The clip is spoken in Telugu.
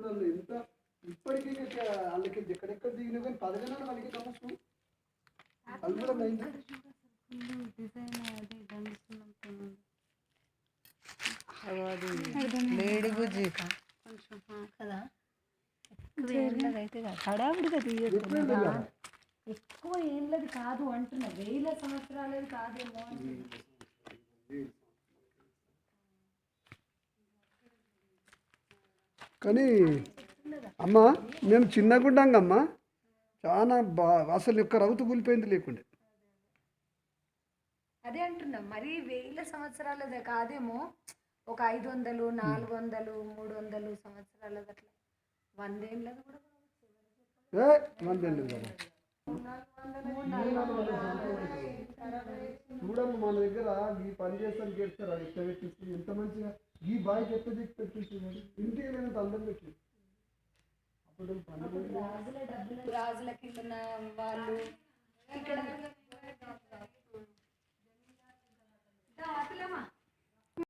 చూడాలి ఎంత ఇప్పటికీ వాళ్ళకి ఎక్కడెక్కడ దిగినా కానీ 10 గణాలు వాళ్ళకి నమస్సు అది కూడా మెయిన్ లేడీ బుజ్జి కొంచెం కదా హడావిడిగా తీయదు ఎక్కువ ఏంలది కాదు అంటున్నా 1000 సంవత్సరాలది కాదేమో కానీ అమ్మ మేము చిన్నగా ఉండంగమ్మ చాలా అసలు ఒక్క రౌతు కూలిపోయింది లేకుండే అదే అంటున్నా మరి 1000 సంవత్సరాలదే కాదేమో ఒక 500 400 300 సంవత్సరాలది అట్లా 100 ఏళ్ళది కూడా చూడమ్మ మన దగ్గర ఈ పని చేస్తాను చేస్తారా ఎట్లా పెట్టించి ఎంత మంచిగా ఈ బాయ్కి ఎట్లా దిక్కు పెట్టించింది ఇంటికి నేను అందం పెట్టి అప్పుడు రాజుల కింద వాళ్ళు ఇక్కడ